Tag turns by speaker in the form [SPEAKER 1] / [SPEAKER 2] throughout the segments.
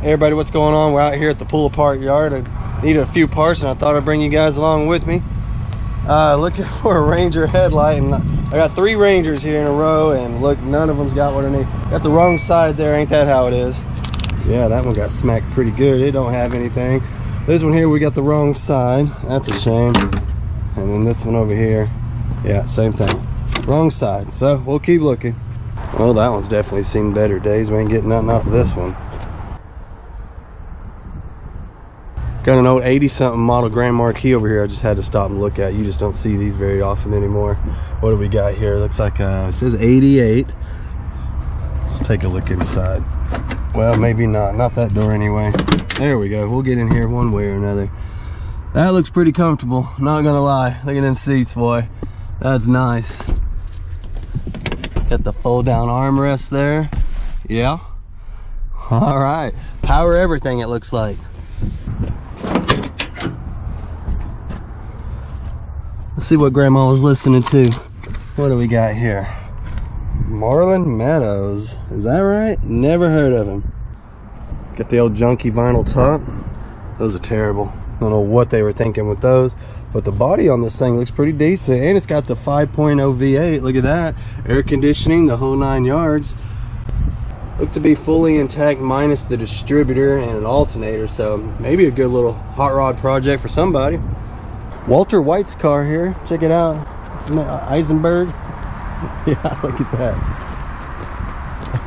[SPEAKER 1] Hey everybody, what's going on? We're out here at the pull apart yard. I needed a few parts and I thought I'd bring you guys along with me. Looking for a Ranger headlight, and I got 3 Rangers here in a row, and look, none of them's got what I need. Got the wrong side there, ain't that how it is? Yeah, that one got smacked pretty good. It don't have anything. This one here, we got the wrong side. That's a shame. And then this one over here, yeah, same thing. Wrong side. So we'll keep looking. Well, that one's definitely seen better days. We ain't getting nothing off of this one. Got an old 80-something model Grand Marquis over here. I just had to stop and look at. You just don't see these very often anymore. What do we got here? Looks like it says 88. Let's take a look inside. Well, maybe not that door anyway. There we go. We'll get in here one way or another. That looks pretty comfortable, not gonna lie. Look at them seats, boy. That's nice. Got the fold down armrest there. Yeah. All right. Power everything, it looks like. Let's see what Grandma was listening to. What do we got here? Marlin Meadows. Is that right? Never heard of him. Got the old junky vinyl top. Those are terrible. Don't know what they were thinking with those, but the body on this thing looks pretty decent, and it's got the 5.0 V8. Look at that. Air conditioning, the whole 9 yards. Look to be fully intact minus the distributor and an alternator, so maybe a good little hot rod project for somebody. Walter White's car here. Check it out. It's an Eisenberg. Yeah, look at that.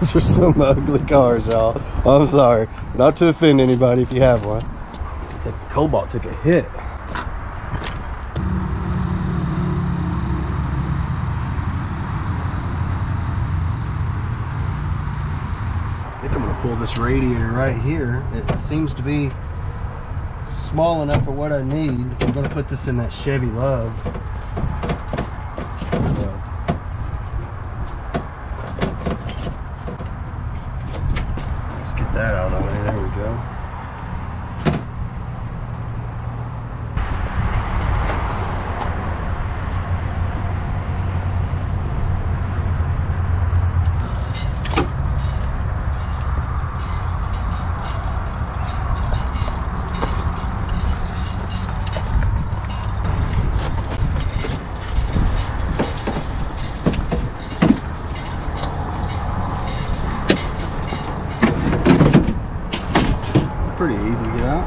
[SPEAKER 1] Those are some ugly cars, y'all. I'm sorry. Not to offend anybody if you have one. It's like the Cobalt took a hit. I think I'm gonna pull this radiator right here. It seems to be small enough for what I need. I'm gonna put this in that Chevy Love. So. Let's get that out of the way. There we go. Pretty easy to get out.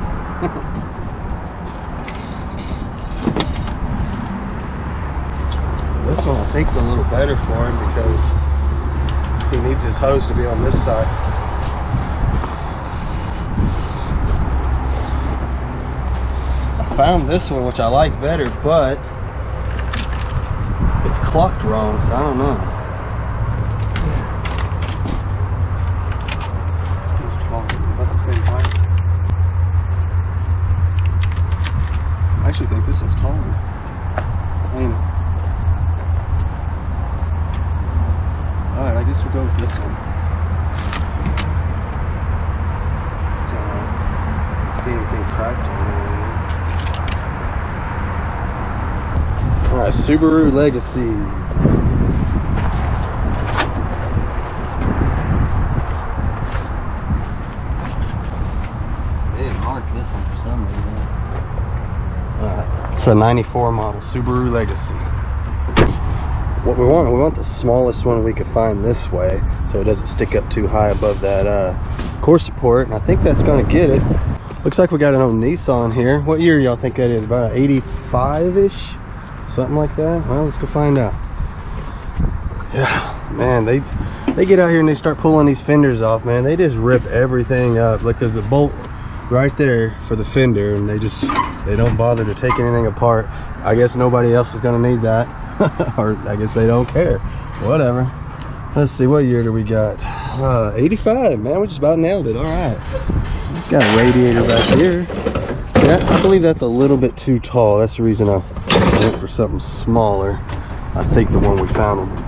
[SPEAKER 1] This one I think is a little better for him because he needs his hose to be on this side. I found this one which I like better, but it's clocked wrong, so I don't know. I actually think this one's taller. Alright, I guess we'll go with this one. Don't see anything cracked on it. Alright, Subaru Legacy. They didn't mark this one for some reason. It's a 94 model Subaru Legacy. What we want the smallest one we could find this way, so it doesn't stick up too high above that core support, and I think that's gonna get it. Looks like we got an old Nissan here. What year y'all think that is? About 85-ish? Something like that? Well, let's go find out. Yeah, man, they get out here and they start pulling these fenders off, man. They just rip everything up. Like there's a bolt right there for the fender, and they don't bother to take anything apart. I guess nobody else is gonna need that. Or I guess they don't care. Whatever. Let's see, what year do we got? 85, man. We just about nailed it. All right. It's got a radiator back here. Yeah, I believe that's a little bit too tall. That's the reason I went for something smaller. I think the one we found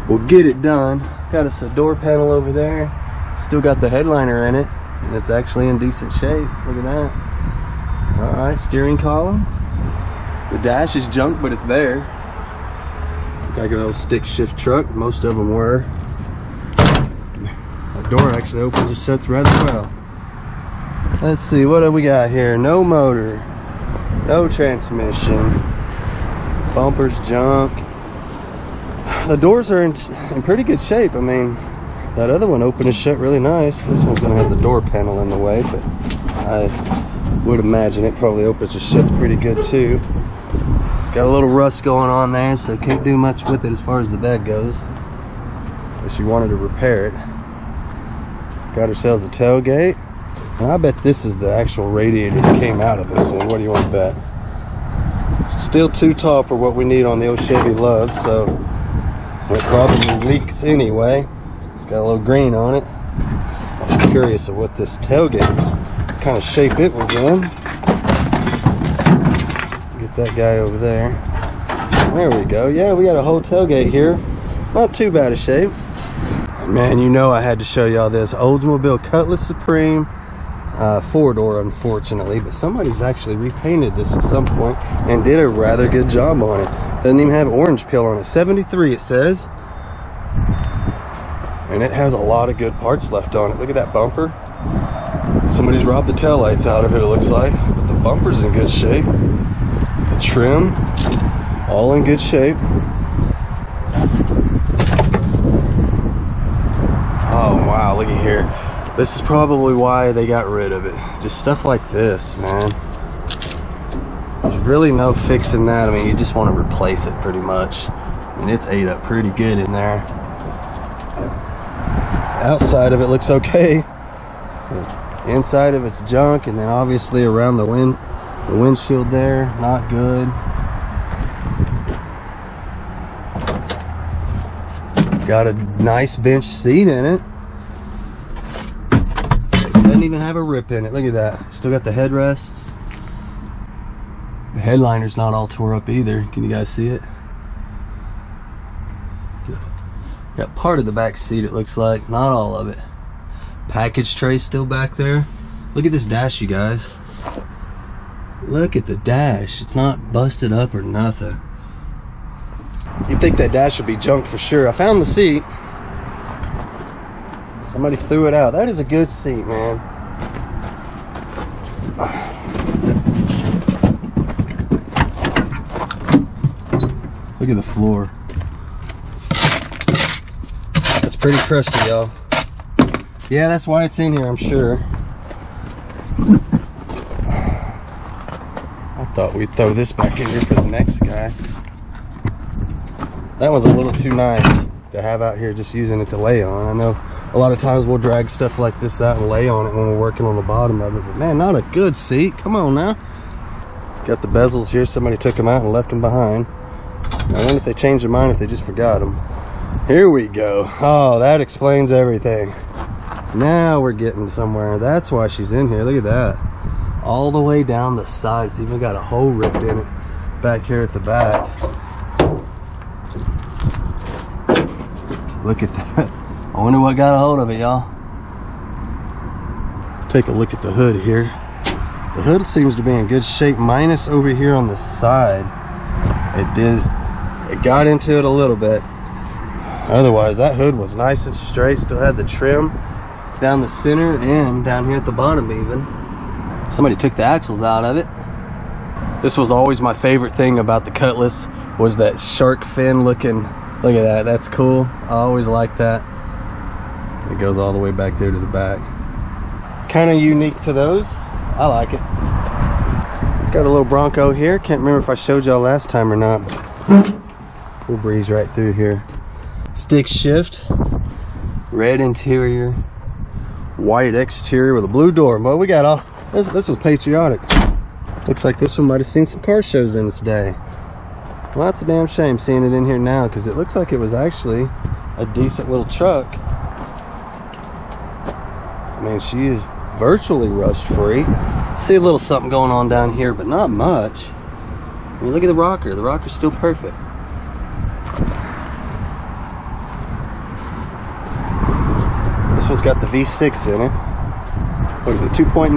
[SPEAKER 1] will get it done. Got us a door panel over there. Still got the headliner in it, and it's actually in decent shape. Look at that. All right, steering column. The dash is junk, but it's there. Like an old stick shift truck. Most of them were. The door actually opens and shuts rather well. Let's see, what do we got here? No motor, no transmission, bumpers junk. The doors are in pretty good shape. I mean, that other one opened and shut really nice. This one's gonna have the door panel in the way, but I would imagine it probably opens and shuts pretty good too. Got a little rust going on there, so can't do much with it as far as the bed goes, unless you wanted to repair it. Got ourselves a tailgate. And I bet this is the actual radiator that came out of this one. What do you want to bet? Still too tall for what we need on the old Chevy Love, so it probably leaks anyway. It's got a little green on it. I'm curious of what this tailgate, what kind of shape it was in. Get that guy over there. There we go. Yeah, we got a whole tailgate here. Not too bad a shape. Man, you know I had to show y'all this Oldsmobile Cutlass Supreme. 4-door, unfortunately, but somebody's actually repainted this at some point and did a rather good job on it. Doesn't even have orange peel on it. 73 it says, and it has a lot of good parts left on it. Look at that bumper. Somebody's robbed the taillights out of it, it looks like, but the bumper's in good shape. The trim, all in good shape. Oh wow, look at here. This is probably why they got rid of it. Just stuff like this, man. There's really no fixing that. I mean, you just want to replace it pretty much. I mean, it's ate up pretty good in there. Outside of it looks okay. The inside of it's junk, and then obviously around the windshield there, not good. Got a nice bench seat in it. Doesn't even have a rip in it. Look at that. Still got the headrests. The headliner's not all tore up either. Can you guys see it? Got part of the back seat, it looks like. Not all of it. Package tray still back there. Look at this dash, you guys. Look at the dash. It's not busted up or nothing. You'd think that dash would be junk for sure. I found the seat. Somebody threw it out. That is a good seat, man. Look at the floor. That's pretty crusty, y'all. Yeah, that's why it's in here, I'm sure. I thought we'd throw this back in here for the next guy. That one's a little too nice to have out here just using it to lay on. I know a lot of times we'll drag stuff like this out and lay on it when we're working on the bottom of it, but man, not a good seat. Come on now. Got the bezels here. Somebody took them out and left them behind. I wonder if they changed their mind, if they just forgot them. Here we go. Oh, that explains everything. Now we're getting somewhere. That's why she's in here. Look at that. All the way down the side. It's even got a hole ripped in it back here at the back. Look at that. I wonder what got a hold of it, y'all. Take a look at the hood here. The hood seems to be in good shape, minus over here on the side. It got into it a little bit. Otherwise, that hood was nice and straight. Still had the trim down the center and down here at the bottom even. Somebody took the axles out of it. This was always my favorite thing about the Cutlass, was that shark fin looking. Look at that, that's cool. I always like that. It goes all the way back there to the back. Kind of unique to those. I like it. Got a little Bronco here. Can't remember if I showed y'all last time or not. We'll breeze right through here. Stick shift. Red interior. White exterior with a blue door. Well, we got all... This was patriotic. Looks like this one might have seen some car shows in its day. Well, that's a damn shame seeing it in here now, because it looks like it was actually a decent little truck. I mean, she is virtually rust free. See a little something going on down here, but not much. I mean, look at the rocker. The rocker's still perfect. This one's got the V6 in it. What is it, 2.9?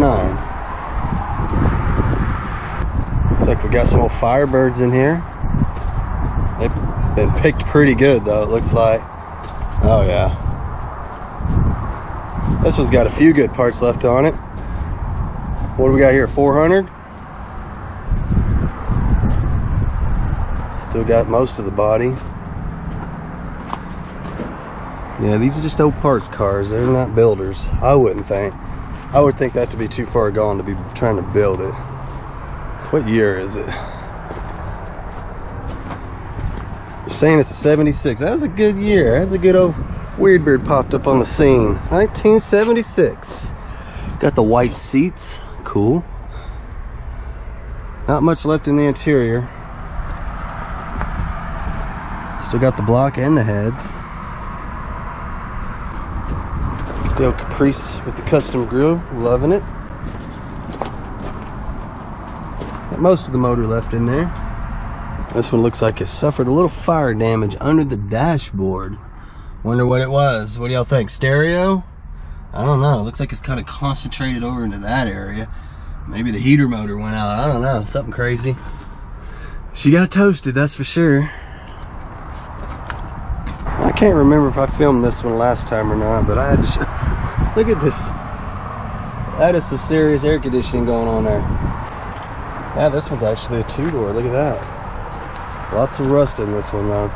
[SPEAKER 1] Looks like we got some old Firebirds in here. They've been picked pretty good though, it looks like. Oh yeah. This one's got a few good parts left on it. What do we got here? 400. Still got most of the body. Yeah, these are just old parts cars. They're not builders. I wouldn't think. I would think that to be too far gone to be trying to build it. What year is it? You're saying it's a 76. That was a good year. That was a good old Weirdbeard popped up on the scene. 1976. Got the white seats. Cool. Not much left in the interior. Still got the block and the heads. The old Caprice with the custom grill. Loving it. Got most of the motor left in there. This one looks like it suffered a little fire damage under the dashboard. Wonder what it was. What do y'all think? Stereo? I don't know. It looks like it's kind of concentrated over into that area. Maybe the heater motor went out. I don't know. Something crazy. She got toasted, that's for sure. I can't remember if I filmed this one last time or not, but I had to show. Look at this. That is some serious air conditioning going on there. Yeah, this one's actually a two-door. Look at that. Lots of rust in this one though.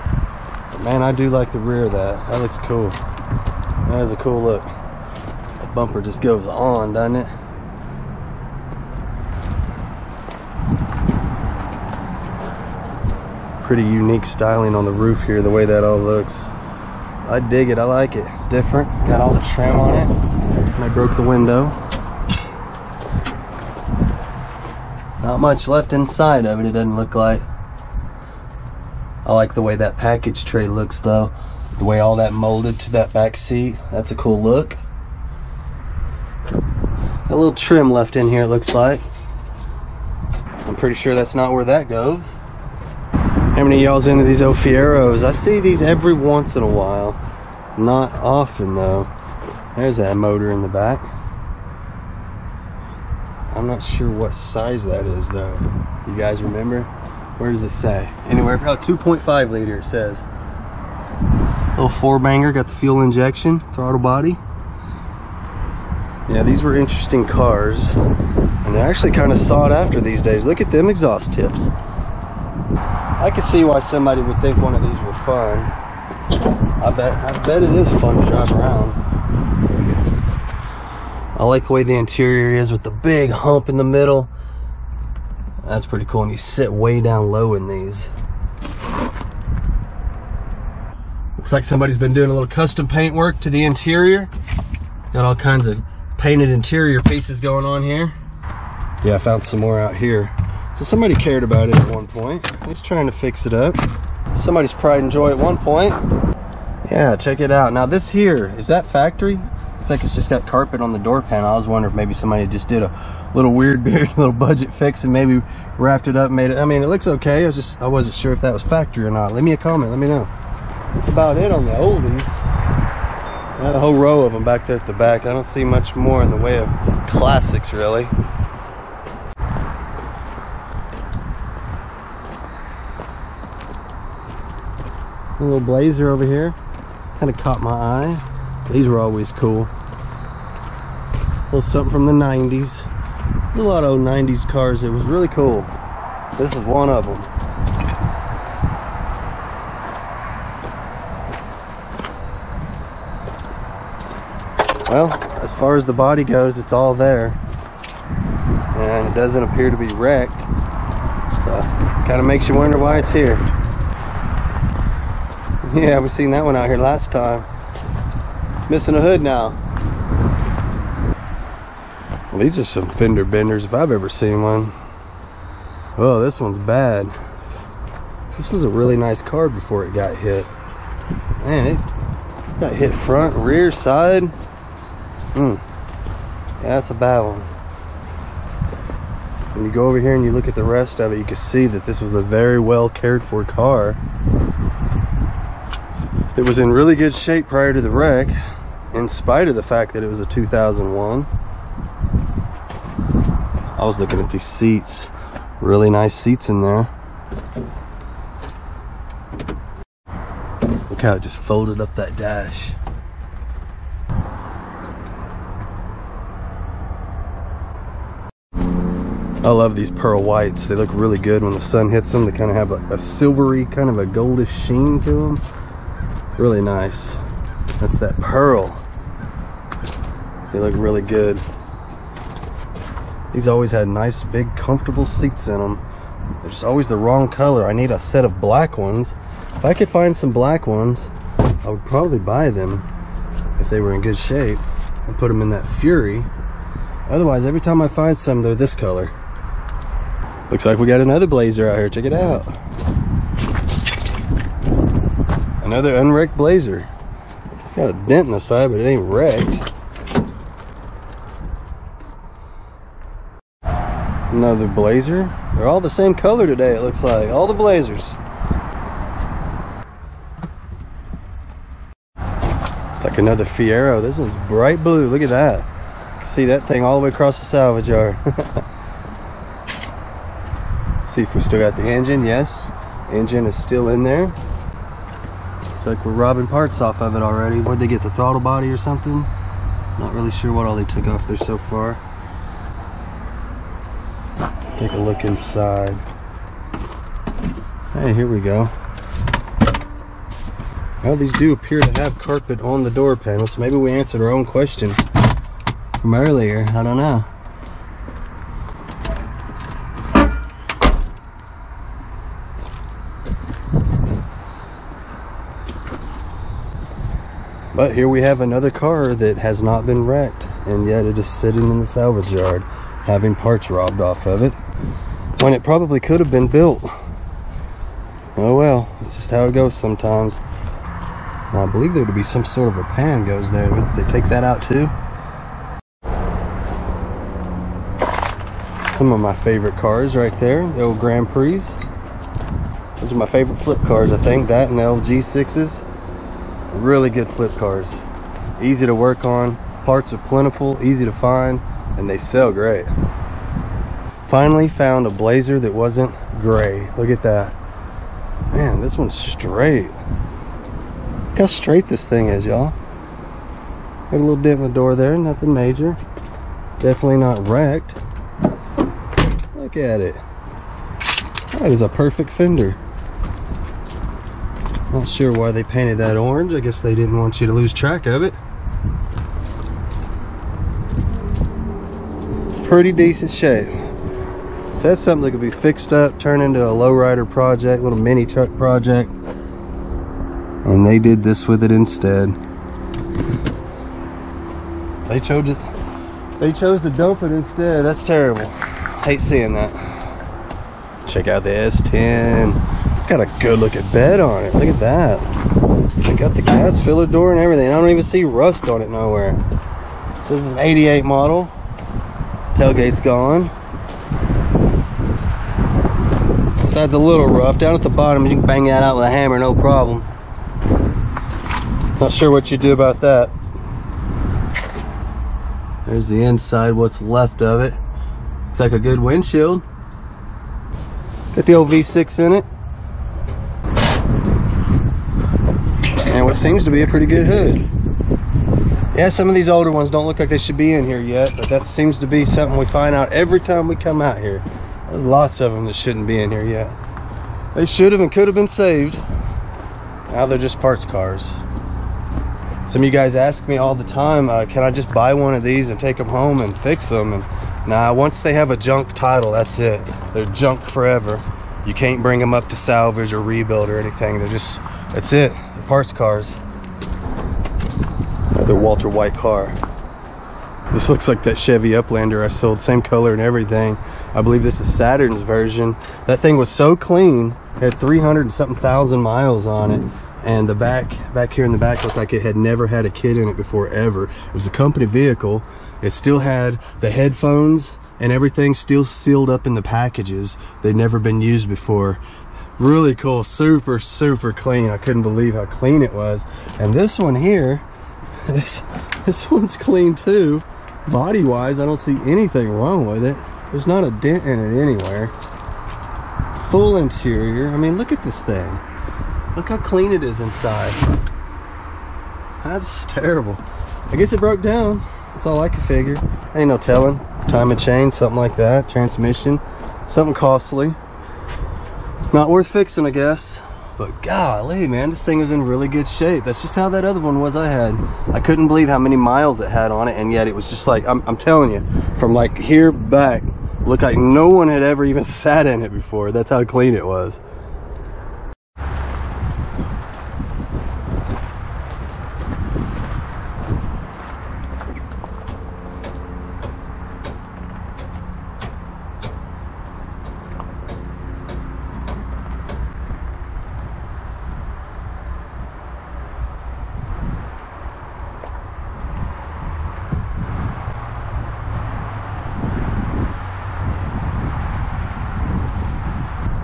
[SPEAKER 1] But man, I do like the rear of that. That looks cool. That is a cool look. The bumper just goes on, doesn't it? Pretty unique styling on the roof here, the way that all looks. I dig it. I like it. It's different. Got all the trim on it. And I broke the window. Not much left inside of it, it doesn't look like. I like the way that package tray looks though. The way all that molded to that back seat. That's a cool look. A little trim left in here, it looks like. I'm pretty sure that's not where that goes. How many of y'all's into these old Fieros? I see these every once in a while. Not often though. There's that motor in the back. I'm not sure what size that is though. You guys remember? Where does it say? Anywhere, probably 2.5 liter it says. Little four banger, got the fuel injection, throttle body. Yeah, these were interesting cars. And they're actually kind of sought after these days. Look at them exhaust tips. I could see why somebody would think one of these were fun. I bet it is fun to drive around. I like the way the interior is with the big hump in the middle. That's pretty cool, and you sit way down low in these. Looks like somebody's been doing a little custom paint work to the interior. Got all kinds of painted interior pieces going on here. Yeah, I found some more out here. So somebody cared about it at one point. He's trying to fix it up. Somebody's pride and joy at one point. Yeah, check it out. Now this here, is that factory? Looks like it's just got carpet on the door panel. I was wondering if maybe somebody just did a little Weirdbeard, little budget fix and maybe wrapped it up, made it. I mean, it looks okay. I wasn't sure if that was factory or not. Leave me a comment, let me know. That's about it on the oldies. Got a whole row of them back there at the back. I don't see much more in the way of classics, really. A little Blazer over here. Kind of caught my eye. These were always cool. A little something from the 90s. A lot of old 90s cars. It was really cool. This is one of them. Well, as far as the body goes, it's all there. And it doesn't appear to be wrecked. So, kind of makes you wonder why it's here. Yeah, we seen that one out here last time. It's missing a hood now. Well, these are some Fender Benders if I've ever seen one. Oh, this one's bad. This was a really nice car before it got hit. Man, it got hit front, rear, side. Yeah, that's a bad one. When you go over here and you look at the rest of it, you can see that this was a very well cared for car. It was in really good shape prior to the wreck, in spite of the fact that it was a 2001. I was looking at these seats. Really nice seats in there. Look how it just folded up that dash. I love these pearl whites. They look really good when the sun hits them. They kind of have a silvery, kind of a goldish sheen to them. Really nice. That's that pearl. They look really good. These always had nice, big, comfortable seats in them. They're just always the wrong color. I need a set of black ones. If I could find some black ones, I would probably buy them if they were in good shape and put them in that Fury. Otherwise, every time I find some, they're this color. Looks like we got another Blazer out here. Check it out. Another unwrecked Blazer. Got a dent in the side, but it ain't wrecked. Another Blazer. They're all the same color today, it looks like. All the Blazers. It's like another Fiero. This one's bright blue. Look at that. See that thing all the way across the salvage yard. See if we still got the engine. Yes, engine is still in there. Looks like we're robbing parts off of it already. Where'd they get the throttle body or something? Not really sure what all they took off there so far. Take a look inside. Hey, here we go. Well, these do appear to have carpet on the door panel, so maybe we answered our own question from earlier. I don't know. But here we have another car that has not been wrecked, and yet it is sitting in the salvage yard having parts robbed off of it when it probably could have been built. Oh well, it's just how it goes sometimes. Now, I believe there would be some sort of a pan goes there. Would they take that out too? Some of my favorite cars right there, the old Grand Prix. Those are my favorite flip cars, I think. That and the old G6s. Really good flip cars. Easy to work on, parts are plentiful, easy to find, and they sell great. Finally found a Blazer that wasn't gray. Look at that. Man, this one's straight. Look how straight this thing is, y'all. Got a little dent in the door there, nothing major. Definitely not wrecked. Look at it. That is a perfect fender. Not sure why they painted that orange. I guess they didn't want you to lose track of it. Pretty decent shape. So that's something that could be fixed up, turned into a lowrider project, little mini truck project. And they did this with it instead. They chose to dump it instead. That's terrible. Hate seeing that. Check out the S10. It's got a good looking bed on it. Look at that. Check out the gas filler door and everything. I don't even see rust on it nowhere. So this is an 88 model. Tailgate's gone. Side's a little rough. Down at the bottom, you can bang that out with a hammer, no problem. Not sure what you do about that. There's the inside, what's left of it. Looks like a good windshield. Got the old V6 in it. And what seems to be a pretty good hood. Yeah, some of these older ones don't look like they should be in here yet, but that seems to be something we find out every time we come out here. There's lots of them that shouldn't be in here yet. They should have and could have been saved. Now they're just parts cars. Some of you guys ask me all the time, can I just buy one of these and take them home and fix them? And nah, once they have a junk title, that's it. They're junk forever. You can't bring them up to salvage or rebuild or anything. They're just, that's it. They're parts cars. Another Walter White car. This looks like that Chevy Uplander I sold, same color and everything. I believe this is Saturn's version. That thing was so clean, it had 300 and something thousand miles on it. And the back here in the back looked like it had never had a kid in it before ever. It was a company vehicle. It still had the headphones and everything still sealed up in the packages. They'd never been used before. Really cool, super, super clean. I couldn't believe how clean it was. And this one here, this one's clean too. Body wise, I don't see anything wrong with it. There's not a dent in it anywhere. Full interior. I mean, look at this thing. Look how clean it is inside. That's terrible. I guess it broke down. That's all I can figure. Ain't no telling. timing chain, something like that. Transmission, something costly. Not worth fixing, I guess. But golly, man, this thing is in really good shape. That's just how that other one was I had. I couldn't believe how many miles it had on it, and yet it was just like, I'm telling you, from like here back, looked like no one had ever even sat in it before. That's how clean it was.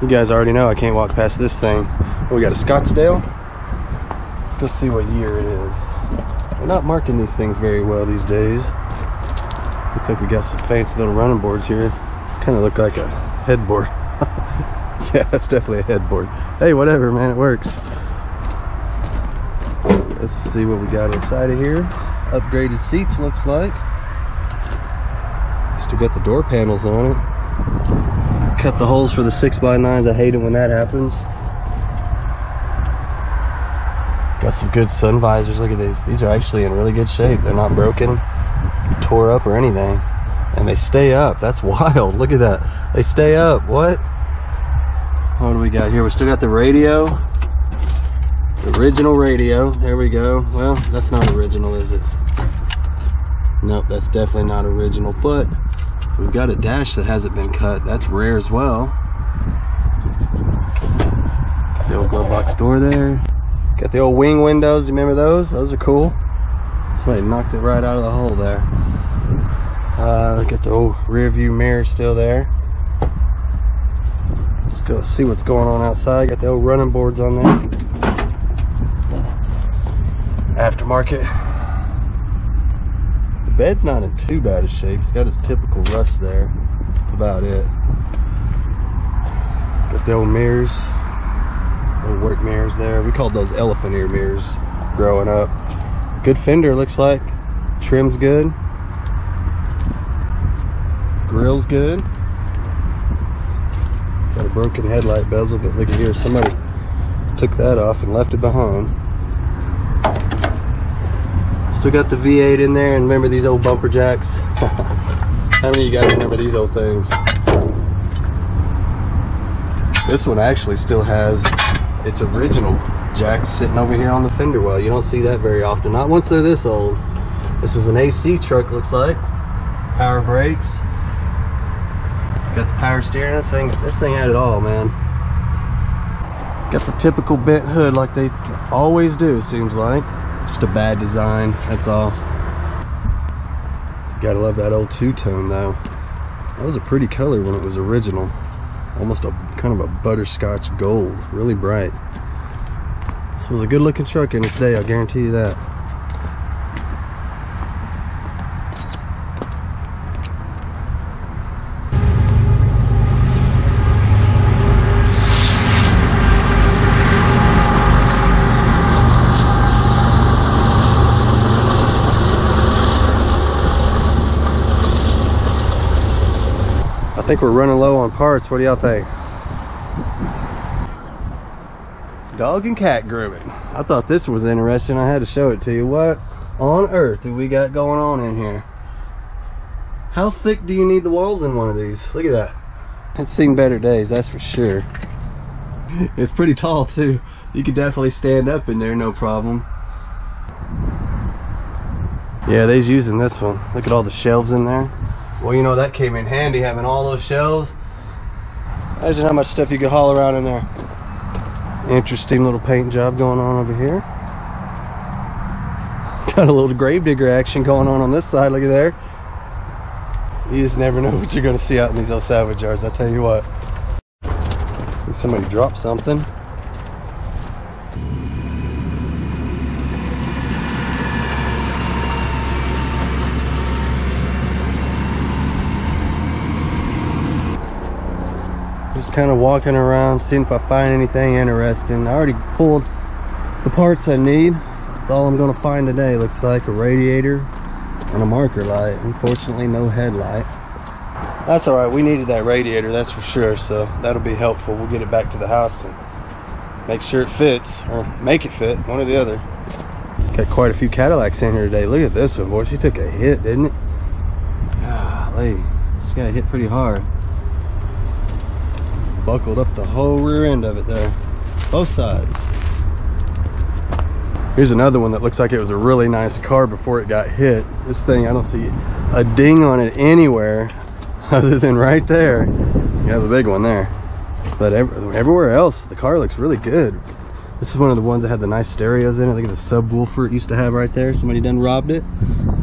[SPEAKER 1] You guys already know I can't walk past this thing. We got a Scottsdale. Let's go see what year it is. They're not marking these things very well these days. Looks like we got some fancy little running boards here. Kind of look like a headboard. Yeah, that's definitely a headboard. Hey, whatever, man, it works. Let's see what we got inside of here. Upgraded seats, looks like. Still got the door panels on it. Cut the holes for the 6x9s. I hate it when that happens. Got some good sun visors. Look at these. These are actually in really good shape. They're not broken, tore up, or anything. And they stay up. That's wild. Look at that. They stay up. What? What do we got here? We still got the radio. The original radio. There we go. Well, that's not original, is it? Nope, that's definitely not original. But we've got a dash that hasn't been cut. That's rare as well. The old glove box door there. Got the old wing windows. You remember those? Those are cool. Somebody knocked it right out of the hole there. Got the old rear view mirror still there. Let's go see what's going on outside. Got the old running boards on there. Aftermarket. The bed's not in too bad a shape. It's got its typical rust there. That's about it. Got the old mirrors. Old work mirrors there. We called those elephant ear mirrors growing up. Good fender, looks like. Trim's good. Grill's good. Got a broken headlight bezel, but look at here. Somebody took that off and left it behind. Still got the V8 in there, and remember these old bumper jacks? How many of you guys remember these old things? This one actually still has its original jack sitting over here on the fender well. You don't see that very often, not once they're this old. This was an AC truck, looks like. Power brakes. Got the power steering. This thing had it all, man. Got the typical bent hood like they always do, it seems like. Just a bad design, that's all. Gotta love that old two-tone though. That was a pretty color when it was original. Almost a kind of a butterscotch gold, really bright. This was a good looking truck in its day, I guarantee you that. I think we're running low on parts. What do y'all think? Dog and cat grooming. I thought this was interesting. I had to show it to you. What on earth do we got going on in here? How thick do you need the walls in one of these? Look at that. It's seen better days, that's for sure. It's pretty tall too. You could definitely stand up in there, no problem. Yeah, they's using this one. Look at all the shelves in there. Well, you know, that came in handy, having all those shelves. Imagine how much stuff you could haul around in there. Interesting little paint job going on over here. Got a little gravedigger action going on this side. Look at there. You just never know what you're going to see out in these old salvage yards, I tell you what. I think somebody dropped something. Just kind of walking around, seeing if I find anything interesting. I already pulled the parts I need. That's all I'm going to find today. Looks like a radiator and a marker light. Unfortunately, no headlight. That's all right. We needed that radiator, that's for sure. So that'll be helpful. We'll get it back to the house and make sure it fits, or make it fit, one or the other. Got quite a few Cadillacs in here today. Look at this one, boy. She took a hit, didn't it? Golly, she got hit pretty hard. Buckled up the whole rear end of it there, both sides. Here's another one that looks like it was a really nice car before it got hit. This thing, I don't see a ding on it anywhere other than right there. You have the big one there. But everywhere else, the car looks really good. This is one of the ones that had the nice stereos in it. Look at the subwoofer it used to have right there. Somebody done robbed it.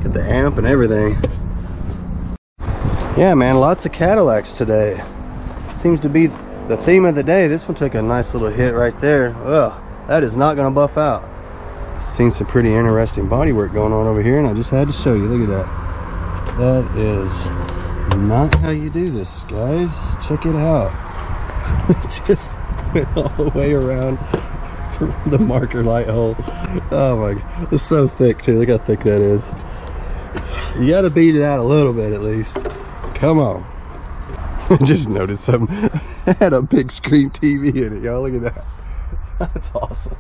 [SPEAKER 1] Got the amp and everything. Yeah, man, lots of Cadillacs today. Seems to be the theme of the day. This one took a nice little hit right there. Ugh, that is not gonna buff out. Seen some pretty interesting bodywork going on over here, and I just had to show you. Look at that. That is not how you do this, guys. Check it out. It just went all the way around the marker light hole. Oh my god, it's so thick too. Look how thick that is. You gotta beat it out a little bit at least. Come on. Just noticed something. It had a big screen TV in it, y'all. Look at that. That's awesome.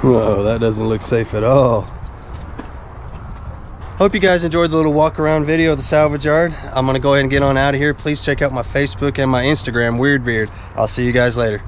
[SPEAKER 1] Whoa, that doesn't look safe at all. Hope you guys enjoyed the little walk around video of the salvage yard. I'm gonna go ahead and get on out of here. Please check out my Facebook and my Instagram, Weird Beard. I'll see you guys later.